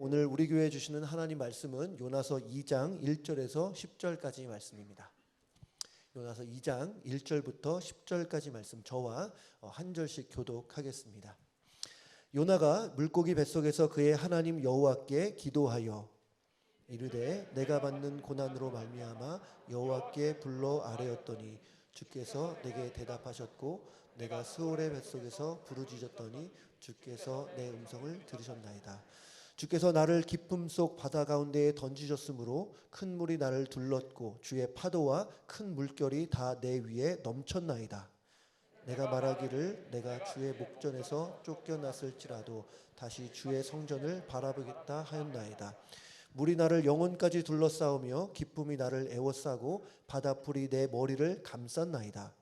오늘 우리 교회에 주시는 하나님 말씀은 요나서 2장 1절에서 10절까지 말씀입니다. 요나서 2장 1절부터 10절까지 말씀 저와 한 절씩 교독하겠습니다. 요나가 물고기 뱃속에서 그의 하나님 여호와께 기도하여 이르되 내가 받는 고난으로 말미암아 여호와께 불러 아뢰었더니 주께서 내게 대답하셨고 내가 스올의 뱃속에서 부르짖었더니 주께서 내 음성을 들으셨나이다. 주께서 나를 깊음 속 바다 가운데에 던지셨으므로 큰 물이 나를 둘렀고 주의 파도와 큰 물결이 다 내 위에 넘쳤나이다. 내가 말하기를 내가 주의 목전에서 쫓겨났을지라도 다시 주의 성전을 바라보겠다 하였나이다. 물이 나를 영혼까지 둘러싸우며 기쁨이 나를 에워싸고 바다풀이 내 머리를 감쌌나이다.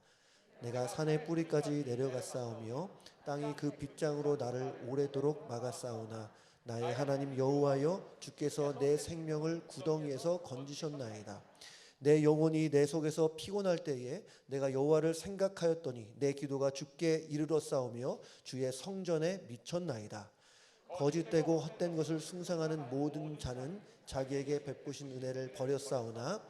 내가 산의 뿌리까지 내려갔사오며 땅이 그 빗장으로 나를 오래도록 막았사오나 나의 하나님 여호와여 주께서 내 생명을 구덩이에서 건지셨나이다. 내 영혼이 내 속에서 피곤할 때에 내가 여호와를 생각하였더니 내 기도가 주께 이르렀사오며 주의 성전에 미쳤나이다. 거짓되고 헛된 것을 숭상하는 모든 자는 자기에게 베푸신 은혜를 버렸사오나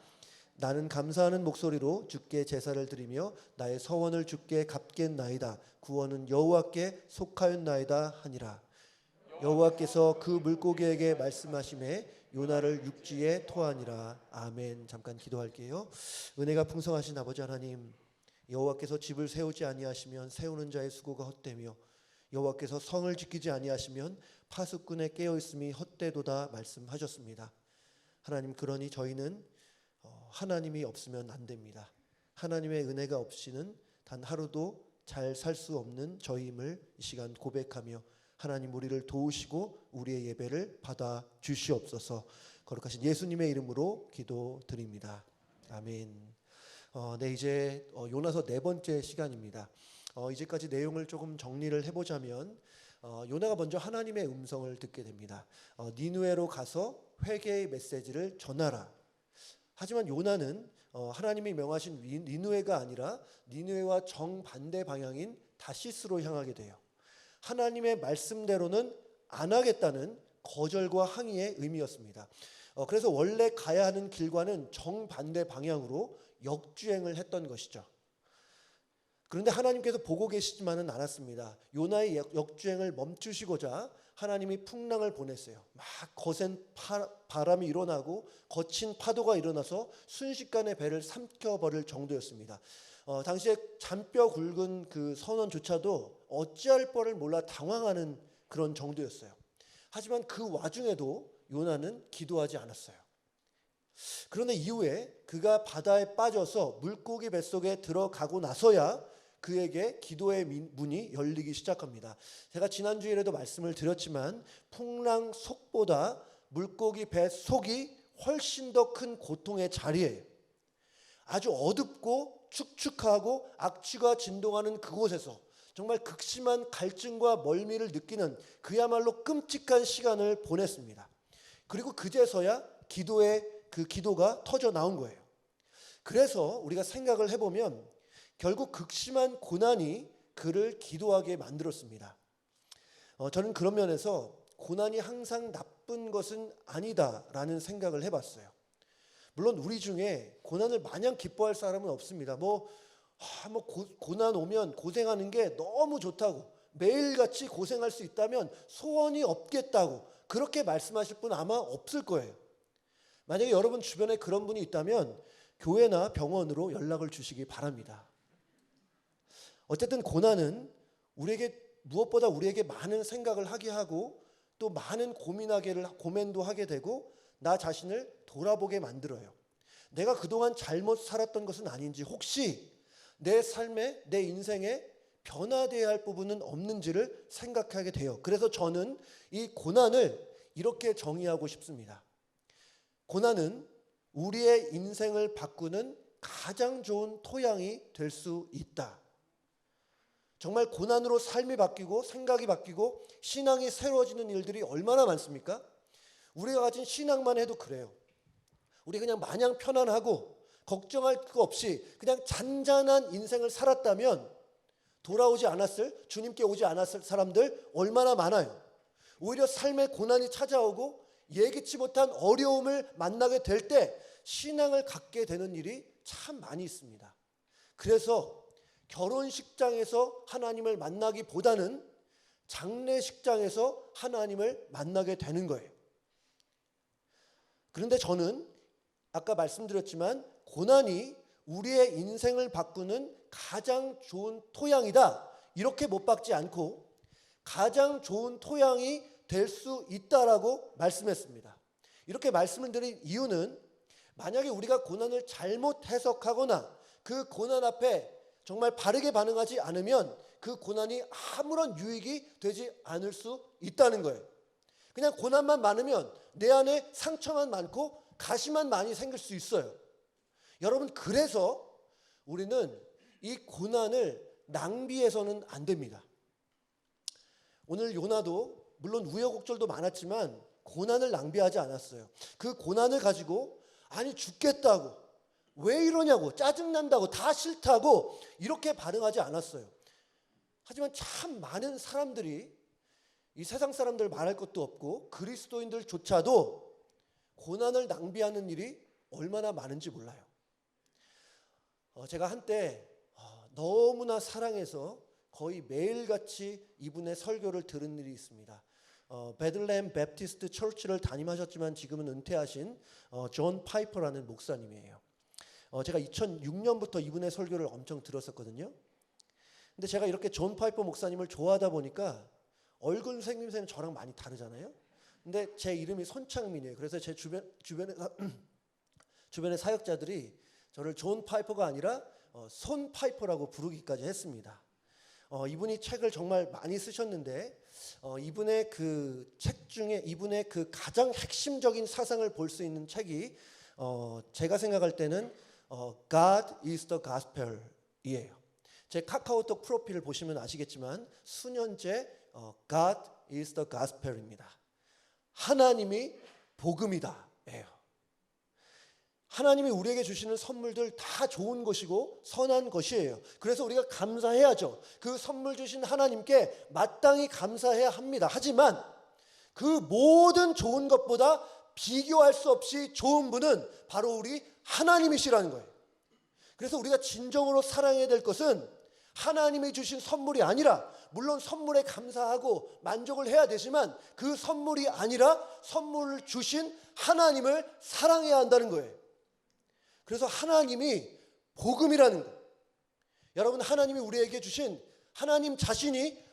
나는 감사하는 목소리로 주께 제사를 드리며 나의 서원을 주께 갚겠나이다. 구원은 여호와께 속하였나이다 하니라. 여호와께서 그 물고기에게 말씀하시매 요나를 육지에 토하니라. 아멘. 잠깐 기도할게요. 은혜가 풍성하신 아버지 하나님, 여호와께서 집을 세우지 아니하시면 세우는 자의 수고가 헛되며 여호와께서 성을 지키지 아니하시면 파수꾼의 깨어있음이 헛되도다 말씀하셨습니다. 하나님, 그러니 저희는 하나님이 없으면 안 됩니다. 하나님의 은혜가 없이는 단 하루도 잘 살 수 없는 저희임을 이 시간 고백하며 하나님 우리를 도우시고 우리의 예배를 받아 주시옵소서. 거룩하신 예수님의 이름으로 기도드립니다. 아멘. 네, 이제 요나서 네 번째 시간입니다. 이제까지 내용을 조금 정리를 해보자면 요나가 먼저 하나님의 음성을 듣게 됩니다. 니느웨로 가서 회개의 메시지를 전하라. 하지만 요나는 하나님이 명하신 니느웨가 아니라 니느웨와 정반대 방향인 다시스로 향하게 돼요. 하나님의 말씀대로는 안 하겠다는 거절과 항의의 의미였습니다. 그래서 원래 가야 하는 길과는 정반대 방향으로 역주행을 했던 것이죠. 그런데 하나님께서 보고 계시지만은 않았습니다. 요나의 역주행을 멈추시고자 하나님이 풍랑을 보냈어요. 막 거센 바람이 일어나고 거친 파도가 일어나서 순식간에 배를 삼켜버릴 정도였습니다. 당시에 잔뼈 굵은 그 선원조차도 어찌할 뻔을 몰라 당황하는 그런 정도였어요. 하지만 그 와중에도 요나는 기도하지 않았어요. 그런데 이후에 그가 바다에 빠져서 물고기 뱃속에 들어가고 나서야 그에게 기도의 문이 열리기 시작합니다. 제가 지난주에도 말씀을 드렸지만 풍랑 속보다 물고기 배 속이 훨씬 더 큰 고통의 자리예요. 아주 어둡고 축축하고 악취가 진동하는 그곳에서 정말 극심한 갈증과 멀미를 느끼는 그야말로 끔찍한 시간을 보냈습니다. 그리고 그제서야 그 기도가 터져 나온 거예요. 그래서 우리가 생각을 해보면 결국 극심한 고난이 그를 기도하게 만들었습니다. 저는 그런 면에서 고난이 항상 나쁜 것은 아니다라는 생각을 해봤어요. 물론 우리 중에 고난을 마냥 기뻐할 사람은 없습니다. 고난 오면 고생하는 게 너무 좋다고, 매일같이 고생할 수 있다면 소원이 없겠다고 그렇게 말씀하실 분 아마 없을 거예요. 만약에 여러분 주변에 그런 분이 있다면 교회나 병원으로 연락을 주시기 바랍니다. 어쨌든 고난은 무엇보다 우리에게 많은 생각을 하게 하고 또 많은 고민도 하게 되고 나 자신을 돌아보게 만들어요. 내가 그동안 잘못 살았던 것은 아닌지, 혹시 내 삶에, 내 인생에 변화되어야 할 부분은 없는지를 생각하게 돼요. 그래서 저는 이 고난을 이렇게 정의하고 싶습니다. 고난은 우리의 인생을 바꾸는 가장 좋은 토양이 될 수 있다. 정말 고난으로 삶이 바뀌고 생각이 바뀌고 신앙이 새로워지는 일들이 얼마나 많습니까? 우리가 가진 신앙만 해도 그래요. 우리 그냥 마냥 편안하고 걱정할 거 없이 그냥 잔잔한 인생을 살았다면 돌아오지 않았을, 주님께 오지 않았을 사람들 얼마나 많아요. 오히려 삶의 고난이 찾아오고 예기치 못한 어려움을 만나게 될 때 신앙을 갖게 되는 일이 참 많이 있습니다. 그래서 결혼식장에서 하나님을 만나기보다는 장례식장에서 하나님을 만나게 되는 거예요. 그런데 저는 아까 말씀드렸지만 고난이 우리의 인생을 바꾸는 가장 좋은 토양이다, 이렇게 못 박지 않고 가장 좋은 토양이 될 수 있다라고 말씀했습니다. 이렇게 말씀을 드린 이유는 만약에 우리가 고난을 잘못 해석하거나 그 고난 앞에 정말 바르게 반응하지 않으면 그 고난이 아무런 유익이 되지 않을 수 있다는 거예요. 그냥 고난만 많으면 내 안에 상처만 많고 가시만 많이 생길 수 있어요. 여러분, 그래서 우리는 이 고난을 낭비해서는 안 됩니다. 오늘 요나도 물론 우여곡절도 많았지만 고난을 낭비하지 않았어요. 그 고난을 가지고 아니 죽겠다고, 왜 이러냐고, 짜증난다고, 다 싫다고 이렇게 반응하지 않았어요. 하지만 참 많은 사람들이, 이 세상 사람들 말할 것도 없고 그리스도인들조차도 고난을 낭비하는 일이 얼마나 많은지 몰라요. 제가 한때 너무나 사랑해서 거의 매일같이 이분의 설교를 들은 일이 있습니다. 베들레헴 베프티스트 처치를 담임하셨지만 지금은 은퇴하신 존 파이퍼라는 목사님이에요. 제가 2006년부터 이분의 설교를 엄청 들었었거든요. 근데 제가 이렇게 존 파이퍼 목사님을 좋아하다 보니까 얼굴 생김새는 저랑 많이 다르잖아요. 근데 제 이름이 손창민이에요. 그래서 제 주변의 사역자들이 저를 존 파이퍼가 아니라 손 파이퍼라고 부르기까지 했습니다. 이분이 책을 정말 많이 쓰셨는데 이분의 그 책 중에 이분의 그 가장 핵심적인 사상을 볼 수 있는 책이 제가 생각할 때는 God is the Gospel이에요. 제 카카오톡 프로필을 보시면 아시겠지만 수년째 God is the Gospel입니다. 하나님이 복음이다 예요. 하나님이 우리에게 주시는 선물들 다 좋은 것이고 선한 것이에요. 그래서 우리가 감사해야죠. 그 선물 주신 하나님께 마땅히 감사해야 합니다. 하지만 그 모든 좋은 것보다 비교할 수 없이 좋은 분은 바로 우리 하나님이시라는 거예요. 그래서 우리가 진정으로 사랑해야 될 것은 하나님이 주신 선물이 아니라, 물론 선물에 감사하고 만족을 해야 되지만 그 선물이 아니라 선물을 주신 하나님을 사랑해야 한다는 거예요. 그래서 하나님이 복음이라는 거. 여러분, 하나님이 우리에게 주신 하나님 자신이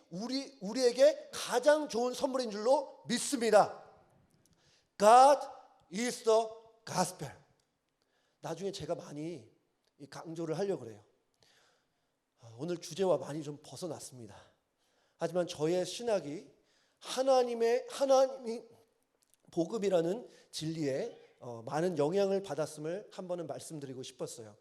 우리에게 가장 좋은 선물인 줄로 믿습니다. God is the gospel. 나중에 제가 많이 강조를 하려고 그래요. 오늘 주제와 많이 좀 벗어났습니다. 하지만 저의 신학이 하나님이 복음이라는 진리에 많은 영향을 받았음을 한 번은 말씀드리고 싶었어요.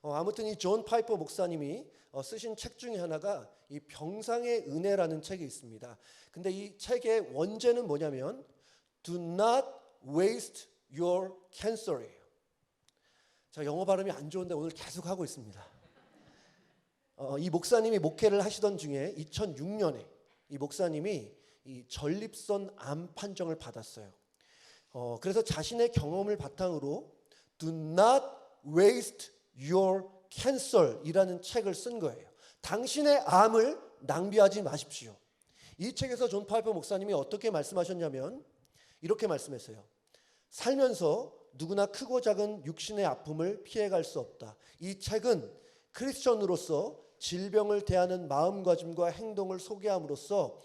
아무튼 이 존 파이퍼 목사님이 쓰신 책 중에 하나가 이 병상의 은혜라는 책이 있습니다. 근데 이 책의 원제는 뭐냐면 Do not waste your cancer이에요. 제가 영어 발음이 안 좋은데 오늘 계속 하고 있습니다. 이 목사님이 목회를 하시던 중에 2006년에 이 목사님이 이 전립선 암 판정을 받았어요. 그래서 자신의 경험을 바탕으로 Do not waste your cancer 이라는 책을 쓴 거예요. 당신의 암을 낭비하지 마십시오. 이 책에서 존 파이퍼 목사님이 어떻게 말씀하셨냐면 이렇게 말씀했어요. 살면서 누구나 크고 작은 육신의 아픔을 피해갈 수 없다. 이 책은 크리스천으로서 질병을 대하는 마음가짐과 행동을 소개함으로써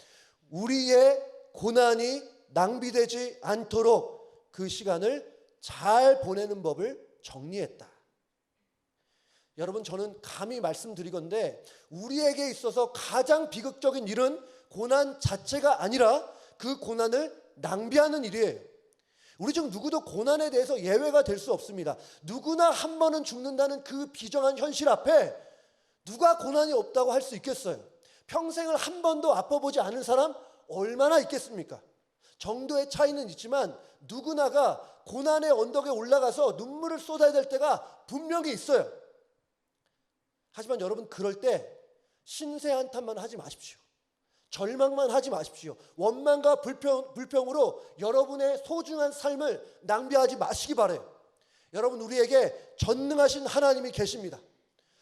우리의 고난이 낭비되지 않도록 그 시간을 잘 보내는 법을 정리했다. 여러분, 저는 감히 말씀드리건대 우리에게 있어서 가장 비극적인 일은 고난 자체가 아니라 그 고난을 낭비하는 일이에요. 우리 중 누구도 고난에 대해서 예외가 될 수 없습니다. 누구나 한 번은 죽는다는 그 비정한 현실 앞에 누가 고난이 없다고 할 수 있겠어요? 평생을 한 번도 아파보지 않은 사람 얼마나 있겠습니까? 정도의 차이는 있지만 누구나가 고난의 언덕에 올라가서 눈물을 쏟아야 될 때가 분명히 있어요. 하지만 여러분, 그럴 때 신세 한탄만 하지 마십시오. 절망만 하지 마십시오. 원망과 불평으로 여러분의 소중한 삶을 낭비하지 마시기 바라요. 여러분, 우리에게 전능하신 하나님이 계십니다.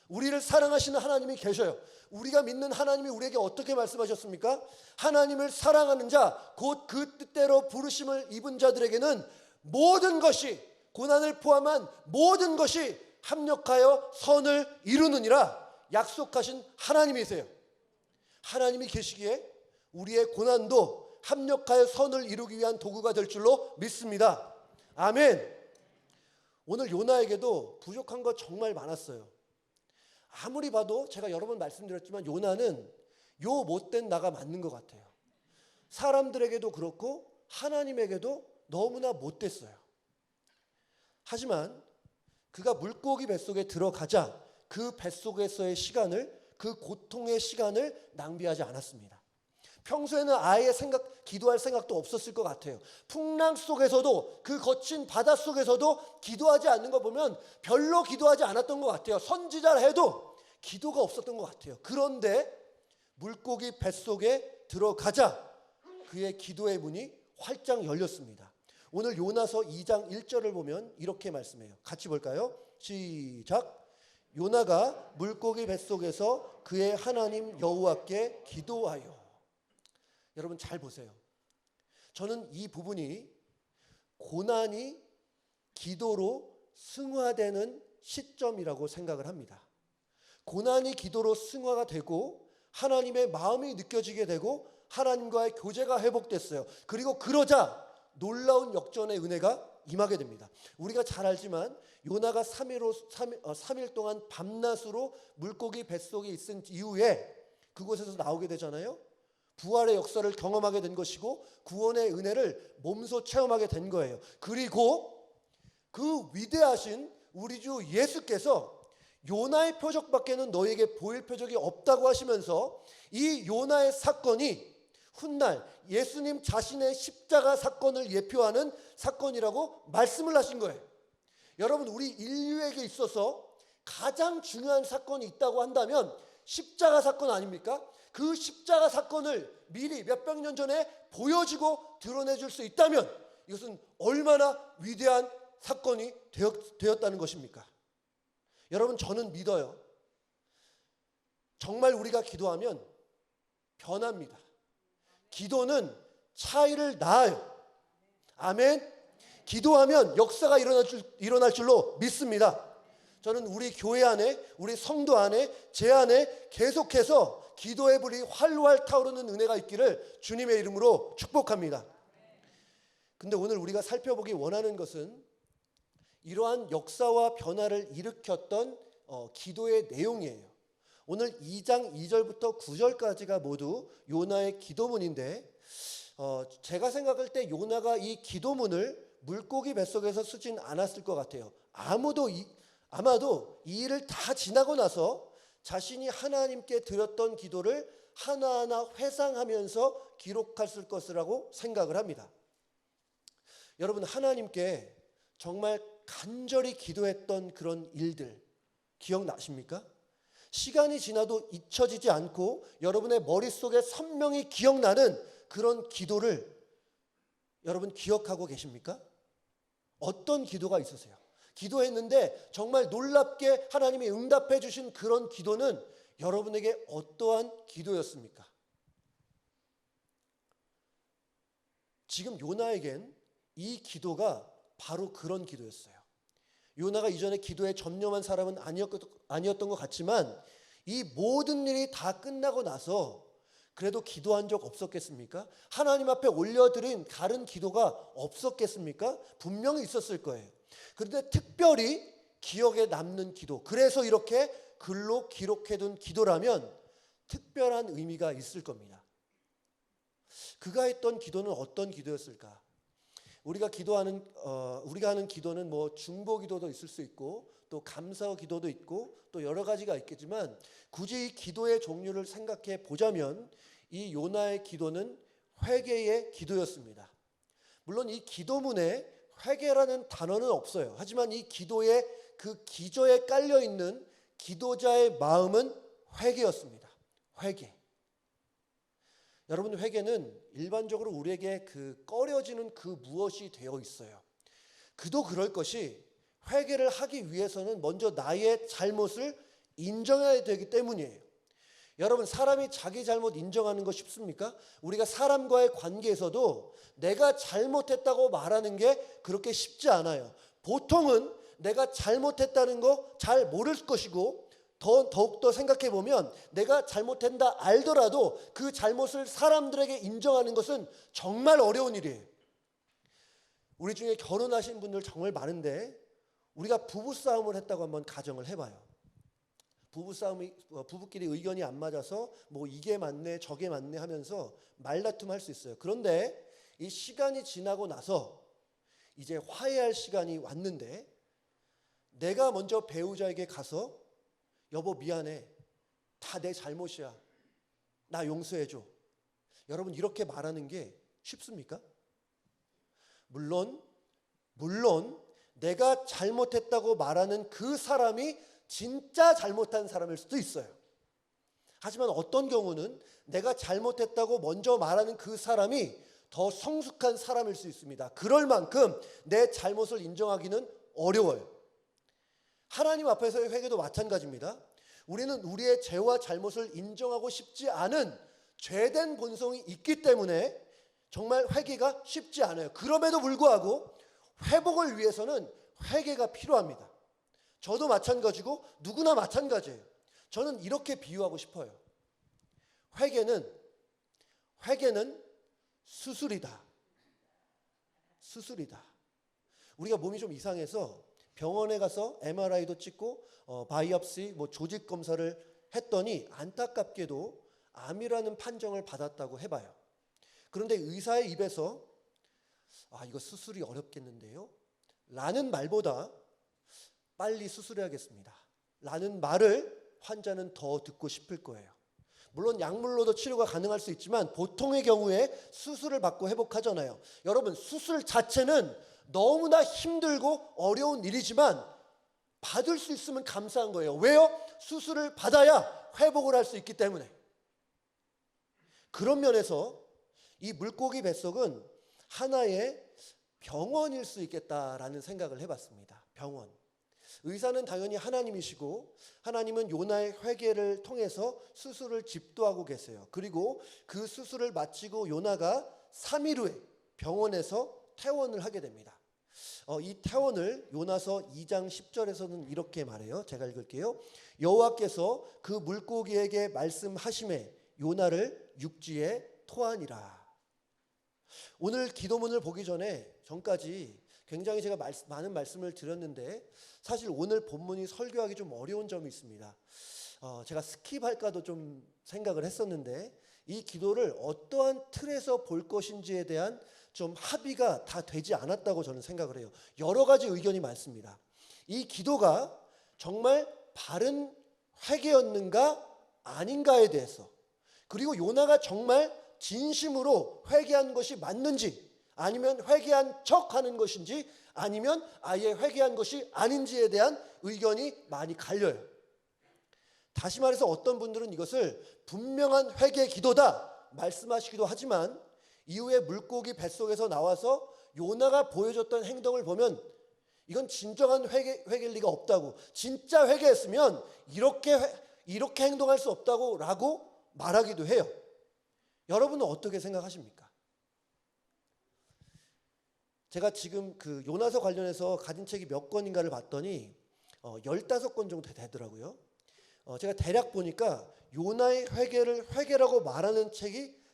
우리를 사랑하시는 하나님이 계셔요. 우리가 믿는 하나님이 우리에게 어떻게 말씀하셨습니까? 하나님을 사랑하는 자, 곧 그 뜻대로 부르심을 입은 자들에게는 모든 것이, 고난을 포함한 모든 것이 합력하여 선을 이루느니라 약속하신 하나님이세요. 하나님이 계시기에 우리의 고난도 합력하여 선을 이루기 위한 도구가 될 줄로 믿습니다. 아멘. 오늘 요나에게도 부족한 거 정말 많았어요. 아무리 봐도 제가 여러 번 말씀드렸지만 요나는 요 못된 나가 맞는 것 같아요. 사람들에게도 그렇고 하나님에게도 너무나 못됐어요. 하지만 그가 물고기 뱃속에 들어가자 그 뱃속에서의 시간을, 그 고통의 시간을 낭비하지 않았습니다. 평소에는 아예 기도할 생각도 없었을 것 같아요. 풍랑 속에서도, 그 거친 바다 속에서도 기도하지 않는 거 보면 별로 기도하지 않았던 것 같아요. 선지자라 해도 기도가 없었던 것 같아요. 그런데 물고기 뱃속에 들어가자 그의 기도의 문이 활짝 열렸습니다. 오늘 요나서 2장 1절을 보면 이렇게 말씀해요. 같이 볼까요? 시작. 요나가 물고기 뱃속에서 그의 하나님 여호와께 기도하여. 여러분 잘 보세요. 저는 이 부분이 고난이 기도로 승화되는 시점이라고 생각을 합니다. 고난이 기도로 승화가 되고 하나님의 마음이 느껴지게 되고 하나님과의 교제가 회복됐어요. 그리고 그러자 놀라운 역전의 은혜가 임하게 됩니다. 우리가 잘 알지만 요나가 3일 동안 밤낮으로 물고기 뱃속에 있은 이후에 그곳에서 나오게 되잖아요. 부활의 역사를 경험하게 된 것이고 구원의 은혜를 몸소 체험하게 된 거예요. 그리고 그 위대하신 우리 주 예수께서 요나의 표적밖에는 너에게 보일 표적이 없다고 하시면서 이 요나의 사건이 훗날 예수님 자신의 십자가 사건을 예표하는 사건이라고 말씀을 하신 거예요. 여러분, 우리 인류에게 있어서 가장 중요한 사건이 있다고 한다면 십자가 사건 아닙니까? 그 십자가 사건을 미리 몇백 년 전에 보여주고 드러내줄 수 있다면 이것은 얼마나 위대한 사건이 되었다는 것입니까? 여러분, 저는 믿어요. 정말 우리가 기도하면 변합니다. 기도는 차이를 낳아요. 아멘. 기도하면 역사가 일어날 줄로 믿습니다. 저는 우리 교회 안에, 우리 성도 안에, 제 안에 계속해서 기도의 불이 활활 타오르는 은혜가 있기를 주님의 이름으로 축복합니다. 근데 오늘 우리가 살펴보기 원하는 것은 이러한 역사와 변화를 일으켰던 기도의 내용이에요. 오늘 2장 2절부터 9절까지가 모두 요나의 기도문인데 제가 생각할 때 요나가 이 기도문을 물고기 뱃속에서 쓰진 않았을 것 같아요. 아마도 이 일을 다 지나고 나서 자신이 하나님께 드렸던 기도를 하나하나 회상하면서 기록했을 것이라고 생각을 합니다. 여러분, 하나님께 정말 간절히 기도했던 그런 일들 기억나십니까? 시간이 지나도 잊혀지지 않고 여러분의 머릿속에 선명히 기억나는 그런 기도를 여러분 기억하고 계십니까? 어떤 기도가 있으세요? 기도했는데 정말 놀랍게 하나님이 응답해 주신 그런 기도는 여러분에게 어떠한 기도였습니까? 지금 요나에겐 이 기도가 바로 그런 기도였어요. 요나가 이전에 기도에 전념한 사람은 아니었던 것 같지만 이 모든 일이 다 끝나고 나서 그래도 기도한 적 없었겠습니까? 하나님 앞에 올려드린 다른 기도가 없었겠습니까? 분명히 있었을 거예요. 그런데 특별히 기억에 남는 기도, 그래서 이렇게 글로 기록해둔 기도라면 특별한 의미가 있을 겁니다. 그가 했던 기도는 어떤 기도였을까? 우리가 하는 기도는 뭐 중보 기도도 있을 수 있고 또 감사 기도도 있고 또 여러 가지가 있겠지만 굳이 이 기도의 종류를 생각해 보자면 이 요나의 기도는 회개의 기도였습니다. 물론 이 기도문에 회개라는 단어는 없어요. 하지만 이 기도의 그 기저에 깔려 있는 기도자의 마음은 회개였습니다. 회개. 여러분, 회개는 일반적으로 우리에게 그 꺼려지는 그 무엇이 되어 있어요. 그도 그럴 것이 회개를 하기 위해서는 먼저 나의 잘못을 인정해야 되기 때문이에요. 여러분, 사람이 자기 잘못 인정하는 거 쉽습니까? 우리가 사람과의 관계에서도 내가 잘못했다고 말하는 게 그렇게 쉽지 않아요. 보통은 내가 잘못했다는 거 잘 모를 것이고, 더욱더 생각해 보면 내가 잘못했다 알더라도 그 잘못을 사람들에게 인정하는 것은 정말 어려운 일이에요. 우리 중에 결혼하신 분들 정말 많은데, 우리가 부부싸움을 했다고 한번 가정을 해봐요. 부부끼리 의견이 안 맞아서 뭐 이게 맞네 저게 맞네 하면서 말다툼할 수 있어요. 그런데 이 시간이 지나고 나서 이제 화해할 시간이 왔는데, 내가 먼저 배우자에게 가서 여보 미안해, 다 내 잘못이야, 나 용서해줘. 여러분, 이렇게 말하는 게 쉽습니까? 물론 내가 잘못했다고 말하는 그 사람이 진짜 잘못한 사람일 수도 있어요. 하지만 어떤 경우는 내가 잘못했다고 먼저 말하는 그 사람이 더 성숙한 사람일 수 있습니다. 그럴 만큼 내 잘못을 인정하기는 어려워요. 하나님 앞에서의 회개도 마찬가지입니다. 우리는 우리의 죄와 잘못을 인정하고 싶지 않은 죄된 본성이 있기 때문에 정말 회개가 쉽지 않아요. 그럼에도 불구하고 회복을 위해서는 회개가 필요합니다. 저도 마찬가지고 누구나 마찬가지예요. 저는 이렇게 비유하고 싶어요. 회개는 수술이다. 우리가 몸이 좀 이상해서 병원에 가서 MRI도 찍고 바이옵시, 조직 검사를 했더니 안타깝게도 암이라는 판정을 받았다고 해봐요. 그런데 의사의 입에서 이거 수술이 어렵겠는데요? 라는 말보다 빨리 수술해야겠습니다 라는 말을 환자는 더 듣고 싶을 거예요. 물론 약물로도 치료가 가능할 수 있지만 보통의 경우에 수술을 받고 회복하잖아요. 여러분, 수술 자체는 너무나 힘들고 어려운 일이지만 받을 수 있으면 감사한 거예요. 왜요? 수술을 받아야 회복을 할 수 있기 때문에. 그런 면에서 이 물고기 뱃속은 하나의 병원일 수 있겠다라는 생각을 해봤습니다. 병원. 의사는 당연히 하나님이시고, 하나님은 요나의 회개를 통해서 수술을 집도하고 계세요. 그리고 그 수술을 마치고 요나가 3일 후에 병원에서 퇴원을 하게 됩니다. 이 퇴원을 요나서 2장 10절에서는 이렇게 말해요. 제가 읽을게요. 여호와께서 그 물고기에게 말씀하시매 요나를 육지에 토하니라. 오늘 기도문을 보기 전까지 굉장히 제가 많은 말씀을 드렸는데, 사실 오늘 본문이 설교하기 좀 어려운 점이 있습니다. 제가 스킵할까도 좀 생각을 했었는데, 이 기도를 어떠한 틀에서 볼 것인지에 대한 좀 합의가 다 되지 않았다고 저는 생각을 해요. 여러 가지 의견이 많습니다. 이 기도가 정말 바른 회개였는가 아닌가에 대해서, 그리고 요나가 정말 진심으로 회개한 것이 맞는지, 아니면 회개한 척하는 것인지, 아니면 아예 회개한 것이 아닌지에 대한 의견이 많이 갈려요. 다시 말해서 어떤 분들은 이것을 분명한 회개 기도다 말씀하시기도 하지만, 이후에 물고기 뱃속에서 나와서 요나가 보여줬던 행동을 보면 이건 진정한 회개일 리가 없다고, 진짜 회개했으면 이렇게 행동할 수 없다고 라고 말하기도 해요. 여러분은 어떻게 생각하십니까? 제가 지금 그 요나서 관련해서 가진 책이 몇 권인가를 봤더니 15권 정도 되더라고요. 제가 대략 보니까 요나의 회개라고 말하는 책이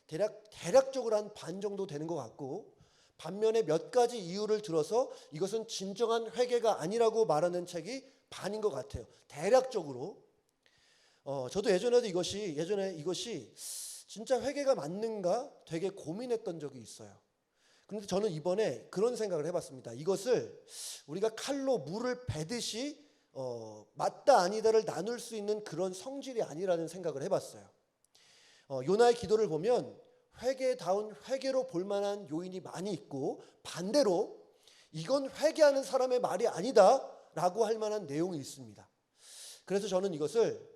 대략적으로 한 반 정도 되는 것 같고, 반면에 몇 가지 이유를 들어서 이것은 진정한 회개가 아니라고 말하는 책이 반인 것 같아요. 대략적으로. 저도 예전에 이것이 진짜 회개가 맞는가 되게 고민했던 적이 있어요. 그런데 저는 이번에 그런 생각을 해봤습니다. 이것을 우리가 칼로 물을 베듯이 맞다 아니다를 나눌 수 있는 그런 성질이 아니라는 생각을 해봤어요. 요나의 기도를 보면 회개다운 회개로 볼만한 요인이 많이 있고, 반대로 이건 회개하는 사람의 말이 아니다 라고 할 만한 내용이 있습니다. 그래서 저는 이것을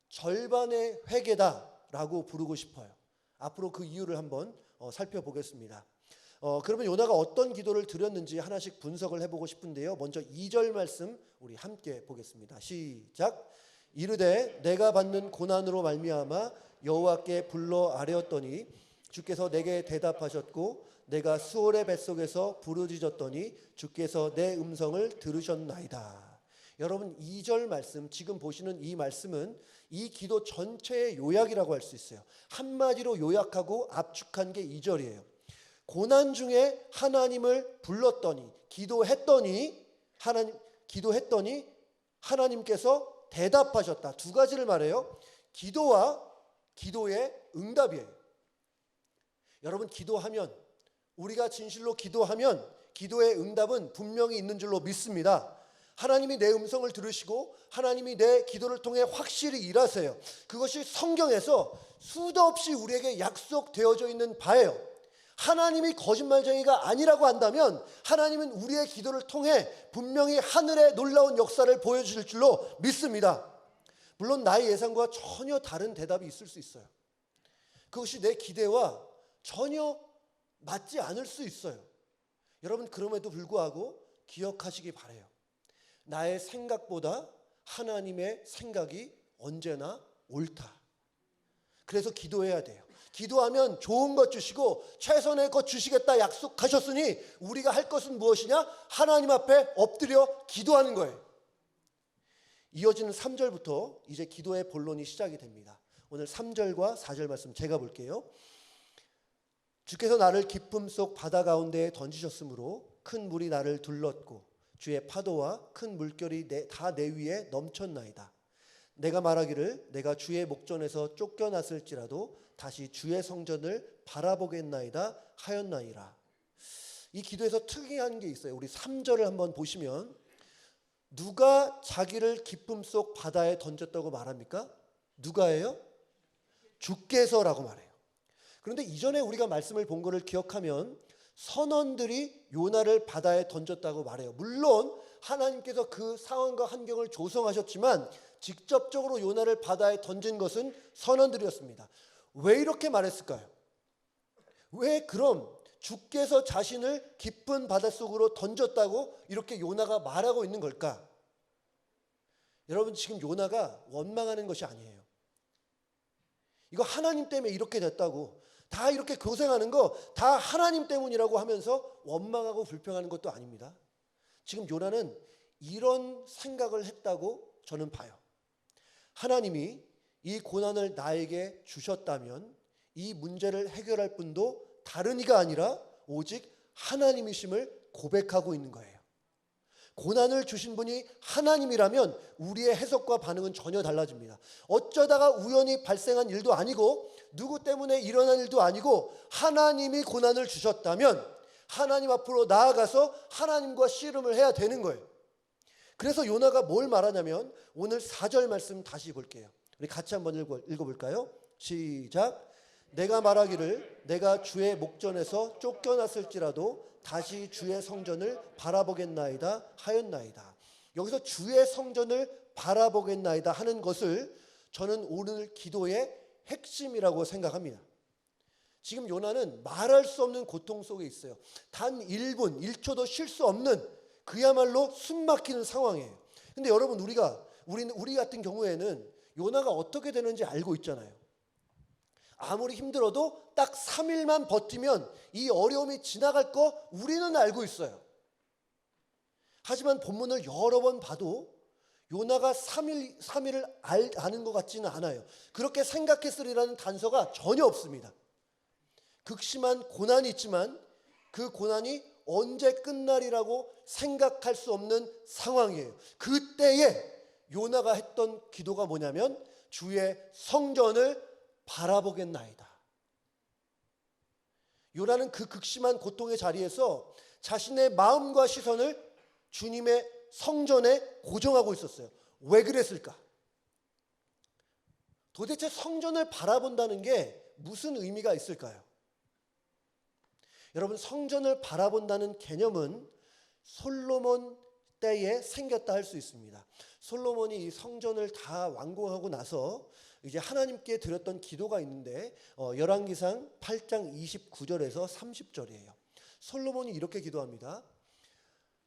절반의 회개다 라고 부르고 싶어요. 앞으로 그 이유를 한번 살펴보겠습니다. 그러면 요나가 어떤 기도를 드렸는지 하나씩 분석을 해보고 싶은데요. 먼저 2절 말씀 우리 함께 보겠습니다. 시작. 이르되 내가 받는 고난으로 말미암아 여호와께 불러 아뢰었더니 주께서 내게 대답하셨고 내가 수월의 뱃속에서 부르짖었더니 주께서 내 음성을 들으셨나이다. 여러분 2절 말씀, 지금 보시는 이 말씀은 이 기도 전체의 요약이라고 할 수 있어요. 한마디로 요약하고 압축한 게 2절이에요. 고난 중에 하나님을 불렀더니 기도했더니 하나님께서 대답하셨다. 두 가지를 말해요. 기도와 기도의 응답이에요. 여러분 기도하면, 우리가 진실로 기도하면 기도의 응답은 분명히 있는 줄로 믿습니다. 하나님이 내 음성을 들으시고 하나님이 내 기도를 통해 확실히 일하세요. 그것이 성경에서 수도 없이 우리에게 약속되어져 있는 바예요. 하나님이 거짓말쟁이가 아니라고 한다면 하나님은 우리의 기도를 통해 분명히 하늘의 놀라운 역사를 보여주실 줄로 믿습니다. 물론 나의 예상과 전혀 다른 대답이 있을 수 있어요. 그것이 내 기대와 전혀 맞지 않을 수 있어요. 여러분 그럼에도 불구하고 기억하시기 바라요. 나의 생각보다 하나님의 생각이 언제나 옳다. 그래서 기도해야 돼요. 기도하면 좋은 것 주시고 최선의 것 주시겠다 약속하셨으니 우리가 할 것은 무엇이냐? 하나님 앞에 엎드려 기도하는 거예요. 이어지는 3절부터 이제 기도의 본론이 시작이 됩니다. 오늘 3절과 4절 말씀 제가 볼게요. 주께서 나를 깊음 속 바다 가운데에 던지셨으므로 큰 물이 나를 둘렀고 주의 파도와 큰 물결이 다 내 위에 넘쳤나이다. 내가 말하기를 내가 주의 목전에서 쫓겨났을지라도 다시 주의 성전을 바라보겠나이다 하였나이라. 이 기도에서 특이한 게 있어요. 우리 3절을 한번 보시면 누가 자기를 깊음 속 바다에 던졌다고 말합니까? 누가예요? 주께서라고 말해요. 그런데 이전에 우리가 말씀을 본 거를 기억하면 선원들이 요나를 바다에 던졌다고 말해요. 물론 하나님께서 그 상황과 환경을 조성하셨지만 직접적으로 요나를 바다에 던진 것은 선원들이었습니다. 왜 이렇게 말했을까요? 왜 그럼 주께서 자신을 깊은 바닷속으로 던졌다고 이렇게 요나가 말하고 있는 걸까? 여러분 지금 요나가 원망하는 것이 아니에요. 이거 하나님 때문에 이렇게 됐다고, 다 이렇게 고생하는 거 다 하나님 때문이라고 하면서 원망하고 불평하는 것도 아닙니다. 지금 요나는 이런 생각을 했다고 저는 봐요. 하나님이 이 고난을 나에게 주셨다면 이 문제를 해결할 분도 다른 이가 아니라 오직 하나님이심을 고백하고 있는 거예요. 고난을 주신 분이 하나님이라면 우리의 해석과 반응은 전혀 달라집니다. 어쩌다가 우연히 발생한 일도 아니고 누구 때문에 일어난 일도 아니고 하나님이 고난을 주셨다면 하나님 앞으로 나아가서 하나님과 씨름을 해야 되는 거예요. 그래서 요나가 뭘 말하냐면 오늘 4절 말씀 다시 볼게요. 우리 같이 한번 읽어볼까요? 시작. 내가 말하기를 내가 주의 목전에서 쫓겨났을지라도 다시 주의 성전을 바라보겠나이다 하였나이다. 여기서 주의 성전을 바라보겠나이다 하는 것을 저는 오늘 기도의 핵심이라고 생각합니다. 지금 요나는 말할 수 없는 고통 속에 있어요. 단 1분, 1초도 쉴 수 없는 그야말로 숨막히는 상황이에요. 근데 여러분 우리 같은 경우에는 요나가 어떻게 되는지 알고 있잖아요. 아무리 힘들어도 딱 3일만 버티면 이 어려움이 지나갈 거 우리는 알고 있어요. 하지만 본문을 여러 번 봐도 요나가 3일을 아는 것 같지는 않아요. 그렇게 생각했으리라는 단서가 전혀 없습니다. 극심한 고난이 있지만 그 고난이 언제 끝날이라고 생각할 수 없는 상황이에요. 그때에 요나가 했던 기도가 뭐냐면 주의 성전을 바라보겠나이다. 요나는 그 극심한 고통의 자리에서 자신의 마음과 시선을 주님의 성전에 고정하고 있었어요. 왜 그랬을까? 도대체 성전을 바라본다는 게 무슨 의미가 있을까요? 여러분 성전을 바라본다는 개념은 솔로몬 때에 생겼다 할 수 있습니다. 솔로몬이 이 성전을 다 완공하고 나서 이제 하나님께 드렸던 기도가 있는데 열왕기상 8장 29절에서 30절이에요. 솔로몬이 이렇게 기도합니다.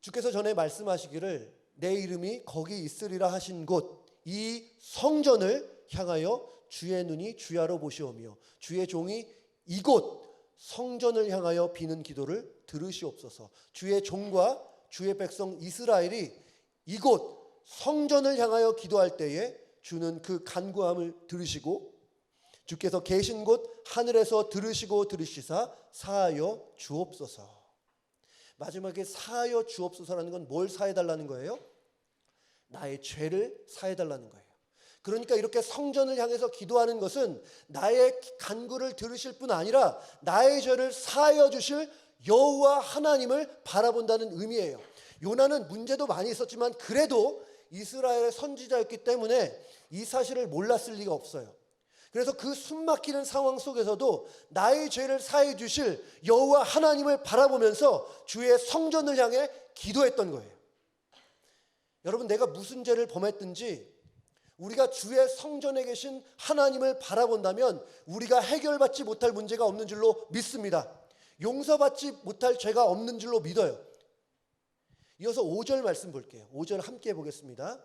주께서 전에 말씀하시기를 내 이름이 거기 있으리라 하신 곳 이 성전을 향하여 주의 눈이 주야로 보시오며 주의 종이 이곳 성전을 향하여 비는 기도를 들으시옵소서. 주의 종과 주의 백성 이스라엘이 이곳 성전을 향하여 기도할 때에 주는 그 간구함을 들으시고 주께서 계신 곳 하늘에서 들으시고 들으시사 사하여 주옵소서. 마지막에 사하여 주옵소서라는 건 뭘 사해달라는 거예요? 나의 죄를 사해달라는 거예요. 그러니까 이렇게 성전을 향해서 기도하는 것은 나의 간구를 들으실 뿐 아니라 나의 죄를 사하여 주실 여호와 하나님을 바라본다는 의미예요. 요나는 문제도 많이 있었지만 그래도 이스라엘의 선지자였기 때문에 이 사실을 몰랐을 리가 없어요. 그래서 그 숨막히는 상황 속에서도 나의 죄를 사해 주실 여호와 하나님을 바라보면서 주의 성전을 향해 기도했던 거예요. 여러분, 내가 무슨 죄를 범했든지 우리가 주의 성전에 계신 하나님을 바라본다면 우리가 해결받지 못할 문제가 없는 줄로 믿습니다. 용서받지 못할 죄가 없는 줄로 믿어요. 이어서 5절 말씀 볼게요. 5절 함께 보겠습니다.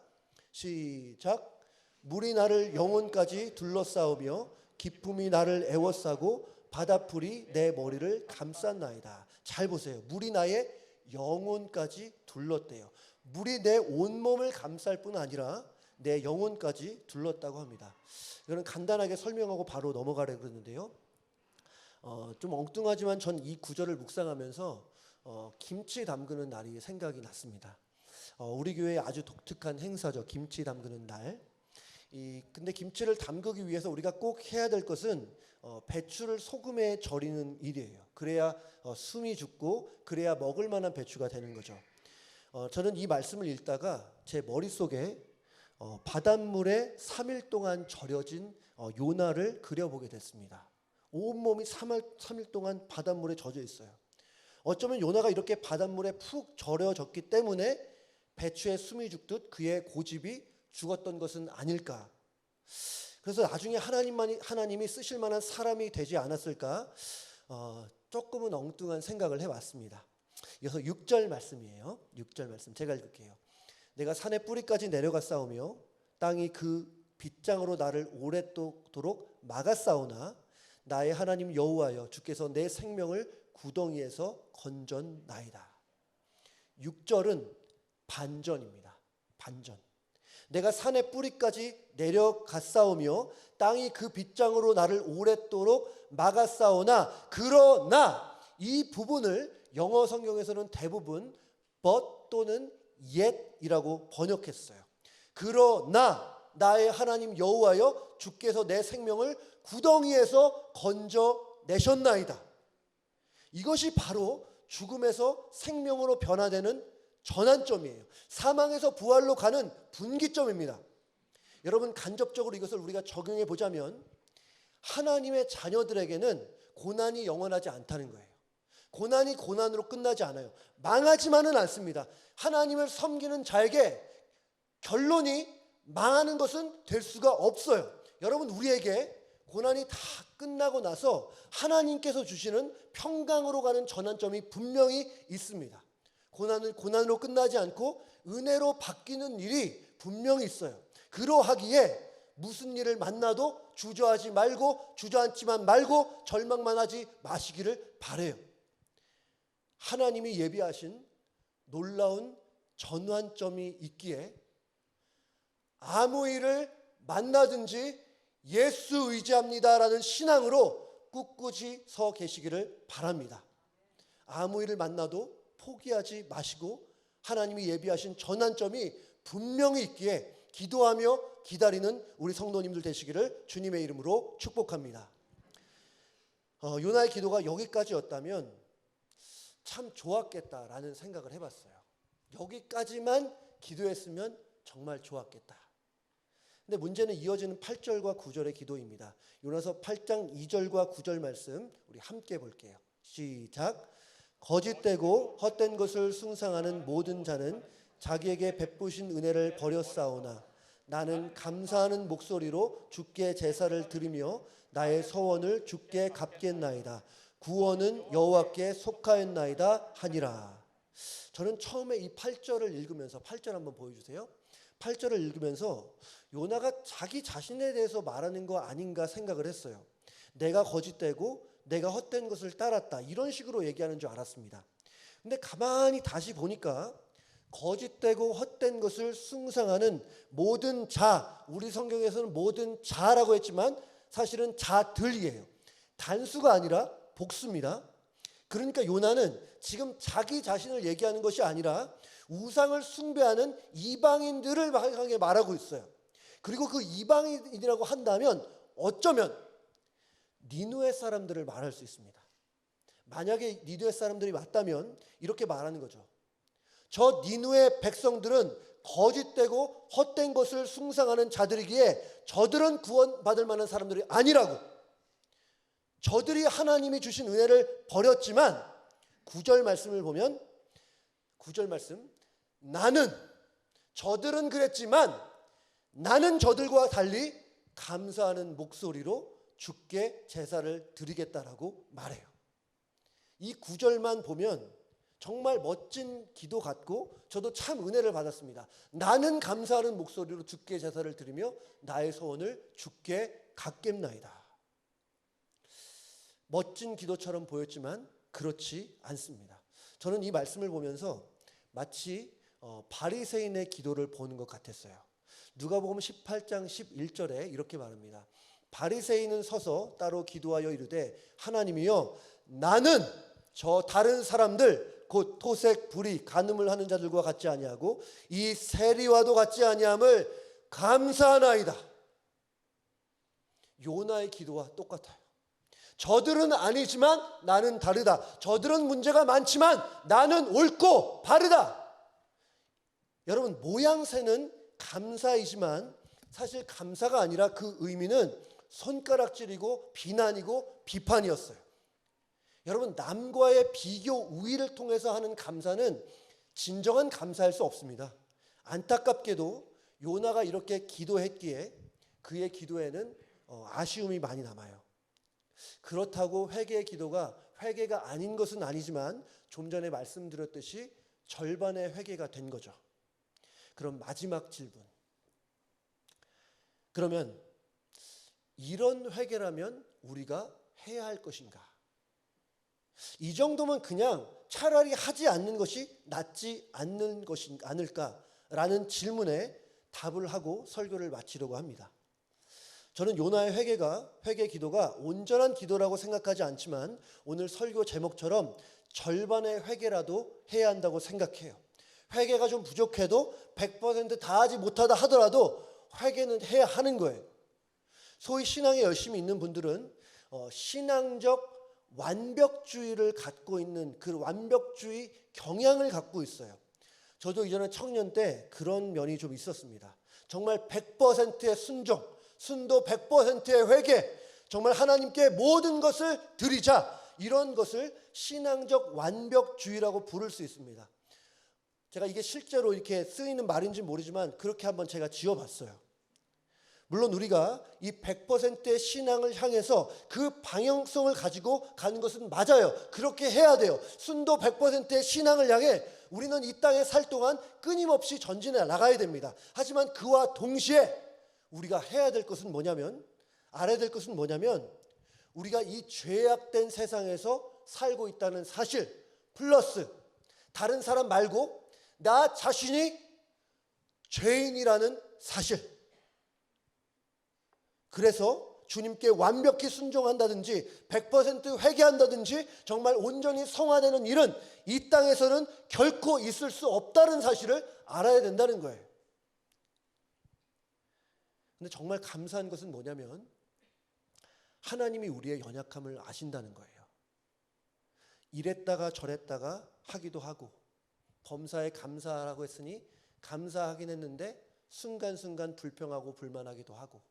시작. 물이 나를 영혼까지 둘러싸우며 기품이 나를 애워싸고 바다풀이 내 머리를 감쌌나이다. 잘 보세요. 물이 나의 영혼까지 둘렀대요. 물이 내 온몸을 감쌀 뿐 아니라 내 영혼까지 둘렀다고 합니다. 이거는 간단하게 설명하고 바로 넘어가려고 그러는데요. 좀 엉뚱하지만 전 이 구절을 묵상하면서 김치 담그는 날이 생각이 났습니다. 우리 교회의 아주 독특한 행사죠. 김치 담그는 날. 근데 김치를 담그기 위해서 우리가 꼭 해야 될 것은 배추를 소금에 절이는 일이에요. 그래야 숨이 죽고 그래야 먹을 만한 배추가 되는 거죠. 저는 이 말씀을 읽다가 제 머릿속에 바닷물에 3일 동안 절여진 요나를 그려보게 됐습니다. 온몸이 3일 동안 바닷물에 젖어 있어요. 어쩌면 요나가 이렇게 바닷물에 푹 절여졌기 때문에 배추에 숨이 죽듯 그의 고집이 죽었던 것은 아닐까. 그래서 나중에 하나님이 쓰실 만한 사람이 되지 않았을까. 조금은 엉뚱한 생각을 해봤습니다. 이어서 6절 말씀이에요. 6절 말씀 제가 읽을게요. 내가 산의 뿌리까지 내려가 싸우며 땅이 그 빗장으로 나를 오랫도록 막아 싸우나 나의 하나님 여호와여 주께서 내 생명을 구덩이에서 건졌나이다. 6절은 반전입니다. 반전. 내가 산의 뿌리까지 내려가 싸우며 땅이 그 빗장으로 나를 오랫도록 막아 싸우나 그러나 이 부분을 영어 성경에서는 대부분 but 또는 yet이라고 번역했어요. 그러나 나의 하나님 여호와여 주께서 내 생명을 구덩이에서 건져내셨나이다. 이것이 바로 죽음에서 생명으로 변화되는 전환점이에요. 사망에서 부활로 가는 분기점입니다. 여러분, 간접적으로 이것을 우리가 적용해 보자면 하나님의 자녀들에게는 고난이 영원하지 않다는 거예요. 고난이 고난으로 끝나지 않아요. 망하지만은 않습니다. 하나님을 섬기는 자에게 결론이 망하는 것은 될 수가 없어요. 여러분, 우리에게 고난이 다 끝나고 나서 하나님께서 주시는 평강으로 가는 전환점이 분명히 있습니다. 고난은 고난으로 끝나지 않고 은혜로 바뀌는 일이 분명히 있어요. 그러하기에 무슨 일을 만나도 주저하지 말고 주저앉지만 말고 절망만 하지 마시기를 바라요. 하나님이 예비하신 놀라운 전환점이 있기에 아무 일을 만나든지 예수 의지합니다라는 신앙으로 꿋꿋이 서 계시기를 바랍니다. 아무 일을 만나도 포기하지 마시고 하나님이 예비하신 전환점이 분명히 있기에 기도하며 기다리는 우리 성도님들 되시기를 주님의 이름으로 축복합니다. 요나의 기도가 여기까지였다면 참 좋았겠다라는 생각을 해봤어요. 여기까지만 기도했으면 정말 좋았겠다. 근데 문제는 이어지는 8절과 9절의 기도입니다. 요나서 8장 2절과 9절 말씀 우리 함께 볼게요. 시작. 거짓되고 헛된 것을 숭상하는 모든 자는 자기에게 베푸신 은혜를 버렸사오나 나는 감사하는 목소리로 주께 제사를 드리며 나의 소원을 주께 갚겠나이다. 구원은 여호와께 속하였나이다 하니라. 저는 처음에 이 8절을 읽으면서 8절 한번 보여주세요. 8절을 읽으면서 요나가 자기 자신에 대해서 말하는 거 아닌가 생각을 했어요. 내가 거짓되고 내가 헛된 것을 따랐다, 이런 식으로 얘기하는 줄 알았습니다. 근데 가만히 다시 보니까 거짓되고 헛된 것을 숭상하는 모든 자, 우리 성경에서는 모든 자라고 했지만 사실은 자들이에요. 단수가 아니라 복수입니다. 그러니까 요나는 지금 자기 자신을 얘기하는 것이 아니라 우상을 숭배하는 이방인들을 향해 말하고 있어요. 그리고 그 이방인이라고 한다면 어쩌면 니느웨 사람들을 말할 수 있습니다. 만약에 니느웨 사람들이 맞다면 이렇게 말하는 거죠. 저 니느웨 백성들은 거짓되고 헛된 것을 숭상하는 자들이기에 저들은 구원받을 만한 사람들이 아니라고. 저들이 하나님이 주신 은혜를 버렸지만 9절 말씀을 보면 9절 말씀, 나는, 저들은 그랬지만 나는 저들과 달리 감사하는 목소리로 주께 제사를 드리겠다라고 말해요. 이 9절만 보면 정말 멋진 기도 같고 저도 참 은혜를 받았습니다. 나는 감사하는 목소리로 주께 제사를 드리며 나의 소원을 주께 갚겠나이다. 멋진 기도처럼 보였지만 그렇지 않습니다. 저는 이 말씀을 보면서 마치 바리새인의 기도를 보는 것 같았어요. 누가복음 18장 11절에 이렇게 말합니다. 바리새인은 서서 따로 기도하여 이르되 하나님이여, 나는 저 다른 사람들 곧 토색, 불의, 간음을 하는 자들과 같지 아니하고 이 세리와도 같지 아니함을 감사하나이다. 요나의 기도와 똑같아요. 저들은 아니지만 나는 다르다. 저들은 문제가 많지만 나는 옳고 바르다. 여러분, 모양새는 감사이지만 사실 감사가 아니라 그 의미는 손가락질이고 비난이고 비판이었어요. 여러분, 남과의 비교 우위를 통해서 하는 감사는 진정한 감사할 수 없습니다. 안타깝게도 요나가 이렇게 기도했기에 그의 기도에는 아쉬움이 많이 남아요. 그렇다고 회개의 기도가 회개가 아닌 것은 아니지만 좀 전에 말씀드렸듯이 절반의 회개가 된 거죠. 그럼 마지막 질문. 그러면 이런 회개라면 우리가 해야 할 것인가? 이 정도면 그냥 차라리 하지 않는 것이 낫지 않을까라는 질문에 답을 하고 설교를 마치려고 합니다. 저는 요나의 회개 기도가 온전한 기도라고 생각하지 않지만 오늘 설교 제목처럼 절반의 회개라도 해야 한다고 생각해요. 회개가 좀 부족해도 100% 다 하지 못하다 하더라도 회개는 해야 하는 거예요. 소위 신앙에 열심히 있는 분들은 신앙적 완벽주의를 갖고 있는 그 완벽주의 경향을 갖고 있어요. 저도 이전에 청년 때 그런 면이 좀 있었습니다. 정말 100%의 순도 100%의 회개, 정말 하나님께 모든 것을 드리자, 이런 것을 신앙적 완벽주의라고 부를 수 있습니다. 제가 이게 실제로 이렇게 쓰이는 말인지 모르지만 그렇게 한번 제가 지어봤어요. 물론 우리가 이 100%의 신앙을 향해서 그 방향성을 가지고 가는 것은 맞아요. 그렇게 해야 돼요. 순도 100%의 신앙을 향해 우리는 이 땅에 살 동안 끊임없이 전진해 나가야 됩니다. 하지만 그와 동시에 우리가 해야 될 것은 뭐냐면, 알아야 될 것은 뭐냐면, 우리가 이 죄악된 세상에서 살고 있다는 사실 플러스 다른 사람 말고 나 자신이 죄인이라는 사실. 그래서 주님께 완벽히 순종한다든지 100% 회개한다든지 정말 온전히 성화되는 일은 이 땅에서는 결코 있을 수 없다는 사실을 알아야 된다는 거예요. 근데 정말 감사한 것은 뭐냐면 하나님이 우리의 연약함을 아신다는 거예요. 이랬다가 저랬다가 하기도 하고, 범사에 감사하라고 했으니 감사하긴 했는데 순간순간 불평하고 불만하기도 하고,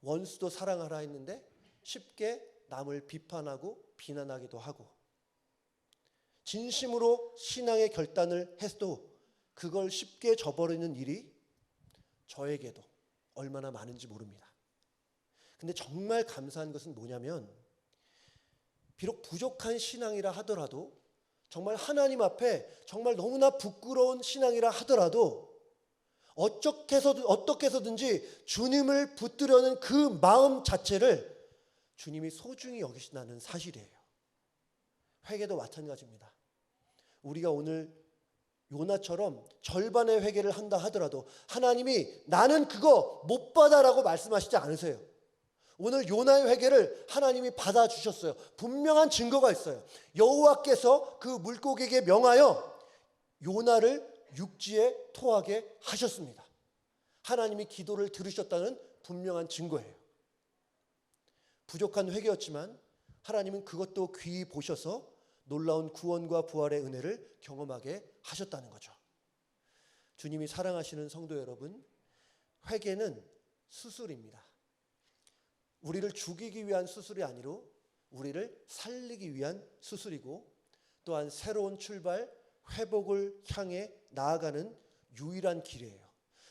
원수도 사랑하라 했는데 쉽게 남을 비판하고 비난하기도 하고, 진심으로 신앙의 결단을 해도 그걸 쉽게 저버리는 일이 저에게도 얼마나 많은지 모릅니다. 근데 정말 감사한 것은 뭐냐면 비록 부족한 신앙이라 하더라도 정말 하나님 앞에 정말 너무나 부끄러운 신앙이라 하더라도 어떻게 해서든지 주님을 붙들려는 그 마음 자체를 주님이 소중히 여기신다는 사실이에요. 회개도 마찬가지입니다. 우리가 오늘 요나처럼 절반의 회개를 한다 하더라도 하나님이 나는 그거 못 받아라고 말씀하시지 않으세요. 오늘 요나의 회개를 하나님이 받아주셨어요. 분명한 증거가 있어요. 여호와께서 그 물고기에게 명하여 요나를 육지에 토하게 하셨습니다. 하나님이 기도를 들으셨다는 분명한 증거예요. 부족한 회개였지만 하나님은 그것도 귀히 보셔서 놀라운 구원과 부활의 은혜를 경험하게 하셨다는 거죠. 주님이 사랑하시는 성도 여러분, 회개는 수술입니다. 우리를 죽이기 위한 수술이 아니라 우리를 살리기 위한 수술이고, 또한 새로운 출발, 회복을 향해 나아가는 유일한 길이에요.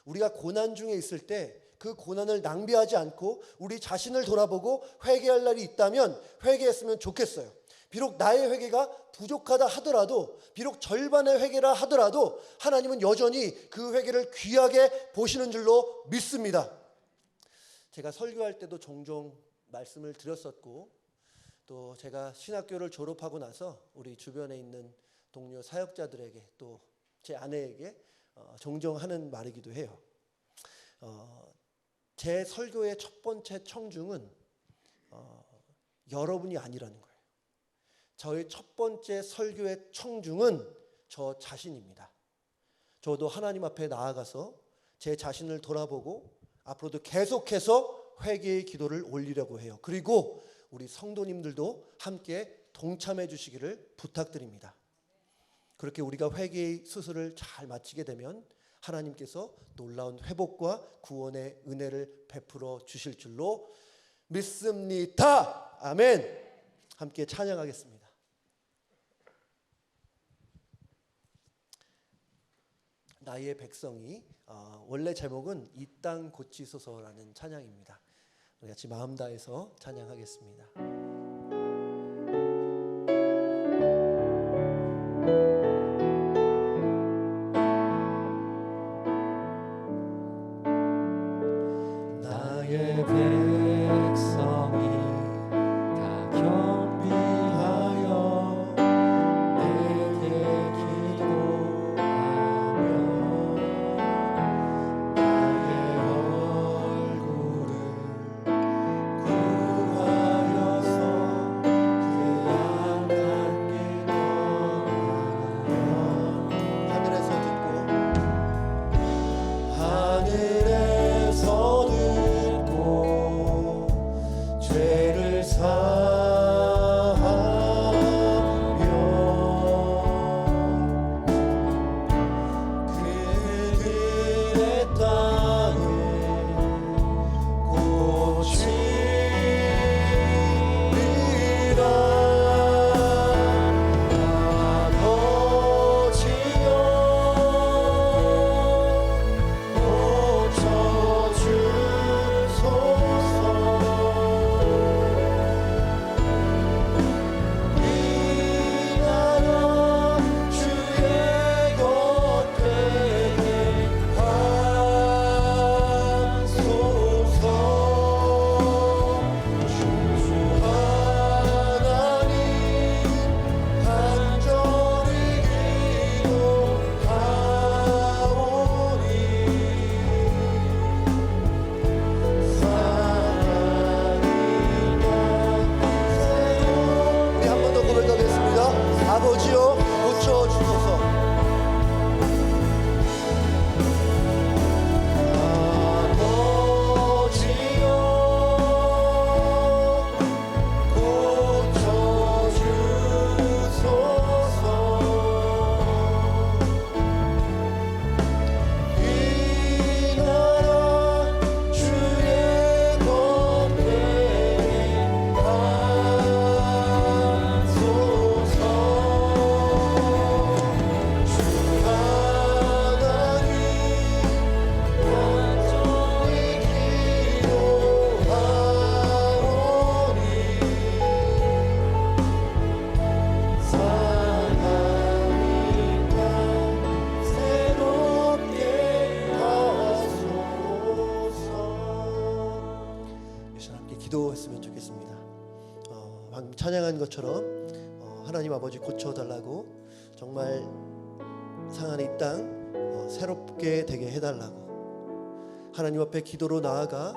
우리가 고난 중에 있을 때 그 고난을 낭비하지 않고 우리 자신을 돌아보고 회개할 날이 있다면 회개했으면 좋겠어요. 비록 나의 회개가 부족하다 하더라도, 비록 절반의 회개라 하더라도 하나님은 여전히 그 회개를 귀하게 보시는 줄로 믿습니다. 제가 설교할 때도 종종 말씀을 드렸었고, 또 제가 신학교를 졸업하고 나서 우리 주변에 있는 동료 사역자들에게 또 제 아내에게 종종 하는 말이기도 해요. 제 설교의 첫 번째 청중은 여러분이 아니라는 거예요. 저의 첫 번째 설교의 청중은 저 자신입니다. 저도 하나님 앞에 나아가서 제 자신을 돌아보고 앞으로도 계속해서 회개의 기도를 올리려고 해요. 그리고 우리 성도님들도 함께 동참해 주시기를 부탁드립니다. 그렇게 우리가 회개의 수술을 잘 마치게 되면 하나님께서 놀라운 회복과 구원의 은혜를 베풀어 주실 줄로 믿습니다. 아멘. 함께 찬양하겠습니다. 나의 백성이, 원래 제목은 이 땅 고치소서라는 찬양입니다. 우리 같이 마음 다해서 찬양하겠습니다. 나의 백성이 다 경비하여 내게 기도하며 나의 얼굴을 구하여 기도했으면 좋겠습니다. 방금 찬양한 것처럼 하나님 아버지 고쳐달라고, 정말 상하는 이 땅 새롭게 되게 해달라고 하나님 앞에 기도로 나아가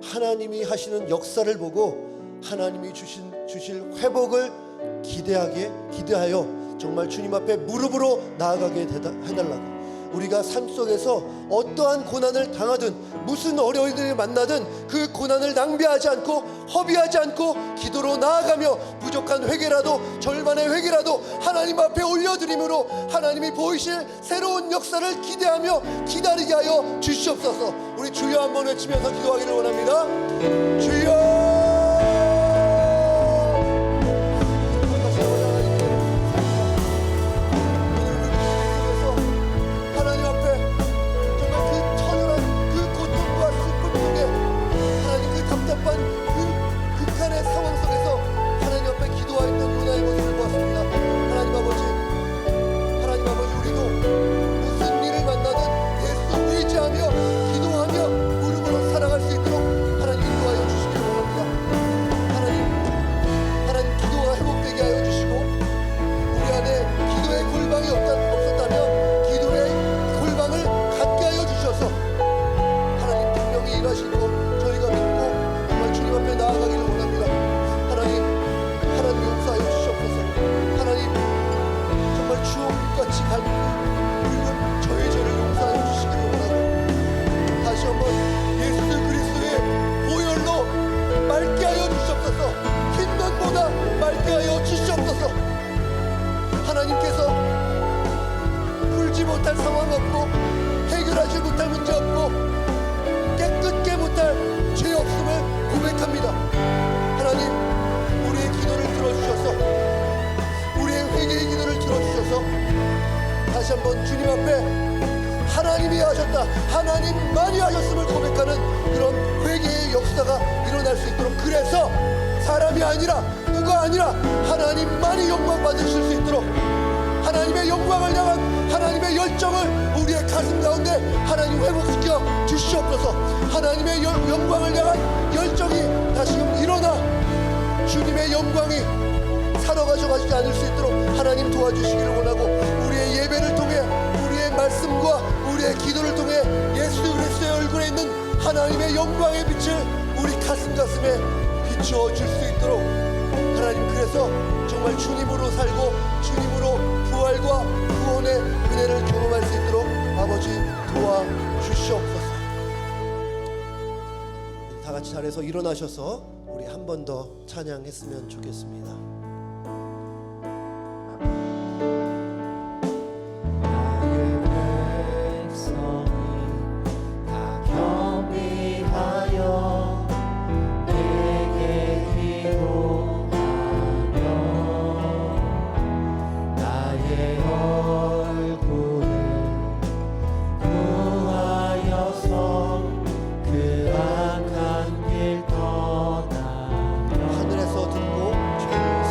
하나님이 하시는 역사를 보고 하나님이 주실 회복을 기대하여 정말 주님 앞에 무릎으로 나아가게 해달라고, 우리가 삶 속에서 어떠한 고난을 당하든 무슨 어려움을 만나든 그 고난을 낭비하지 않고 허비하지 않고 기도로 나아가며 부족한 회개라도 절반의 회개라도 하나님 앞에 올려드림으로 하나님이 보이실 새로운 역사를 기대하며 기다리게 하여 주시옵소서. 우리 주여 한번 외치면서 기도하기를 원합니다. 주여, 하나님께서 풀지 못할 상황 없고 해결하지 못할 문제 없고 깨끗게 못할 죄 없음을 고백합니다. 하나님, 우리의 기도를 들어주셔서, 우리의 회개의 기도를 들어주셔서 다시 한번 주님 앞에 하나님이 하셨다, 하나님만이 하셨음을 고백하는 그런 회개의 역사가 일어날 수 있도록, 그래서 사람이 아니라 누가 아니라 하나님만이 영광 받으실 수 있도록 하나님의 영광을 향한 하나님의 열정을 우리의 가슴 가운데 하나님 회복시켜 주시옵소서. 하나님의 영광을 향한 열정이 다시금 일어나 주님의 영광이 사라져가지 않을 수 있도록 하나님 도와주시기를 원하고, 우리의 예배를 통해, 우리의 말씀과 우리의 기도를 통해 예수 그리스도의 얼굴에 있는 하나님의 영광의 빛을 우리 가슴에 비추어 줄 수 있도록 하나님, 그래서 정말 주님으로 살고 주님으로 부활과 구원의 은혜를 경험할 수 있도록 아버지 도와주시옵소서. 다 같이 자리에서 일어나셔서 우리 한 번 더 찬양했으면 좋겠습니다. 하늘에서 듣고 죄를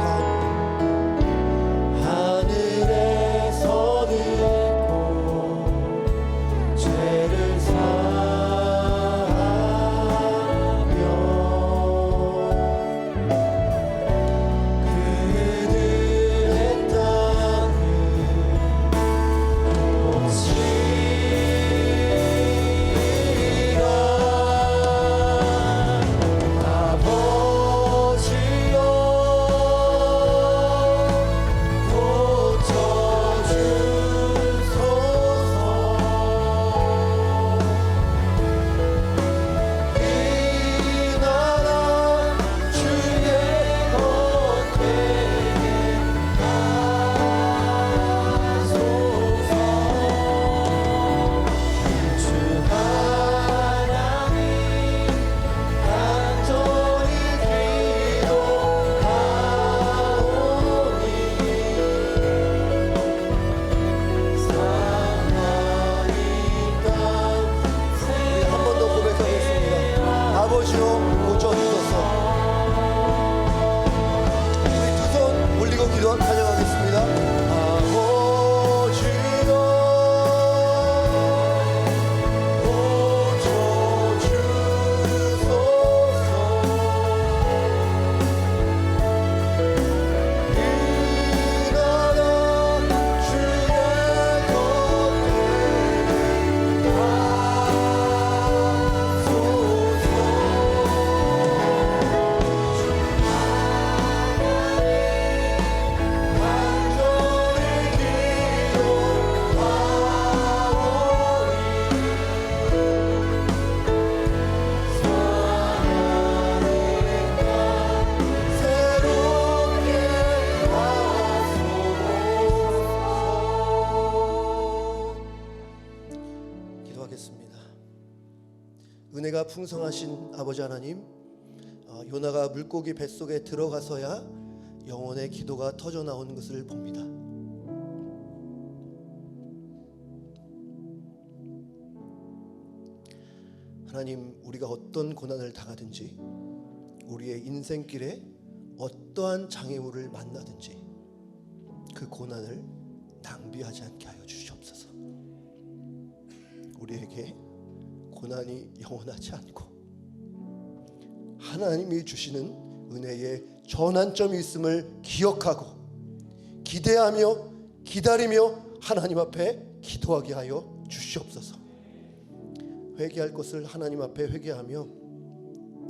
기도하겠습니다. 은혜가 풍성하신 아버지 하나님, 요나가 물고기 뱃속에 들어가서야 영혼의 기도가 터져 나오는 것을 봅니다. 하나님, 우리가 어떤 고난을 당하든지, 우리의 인생길에 어떠한 장애물을 만나든지 그 고난을 낭비하지 않게 하여 주시옵소서. 우리에게 고난이 영원하지 않고 하나님이 주시는 은혜의 전환점이 있음을 기억하고 기대하며 기다리며 하나님 앞에 기도하게 하여 주시옵소서. 회개할 것을 하나님 앞에 회개하며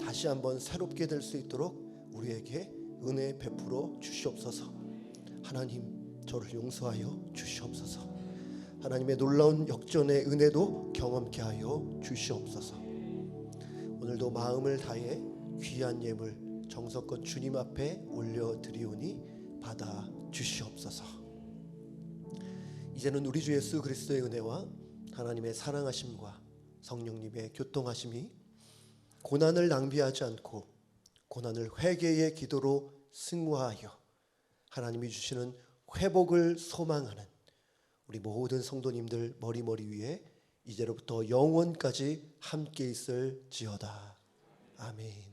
다시 한번 새롭게 될 수 있도록 우리에게 은혜 베풀어 주시옵소서. 하나님, 저를 용서하여 주시옵소서. 하나님의 놀라운 역전의 은혜도 경험케 하여 주시옵소서. 오늘도 마음을 다해 귀한 예물 정성껏 주님 앞에 올려드리오니 받아 주시옵소서. 이제는 우리 주 예수 그리스도의 은혜와 하나님의 사랑하심과 성령님의 교통하심이 고난을 낭비하지 않고 고난을 회개의 기도로 승화하여 하나님이 주시는 회복을 소망하는 우리 모든 성도님들 머리 위에 이제로부터 영원까지 함께 있을지어다. 아멘.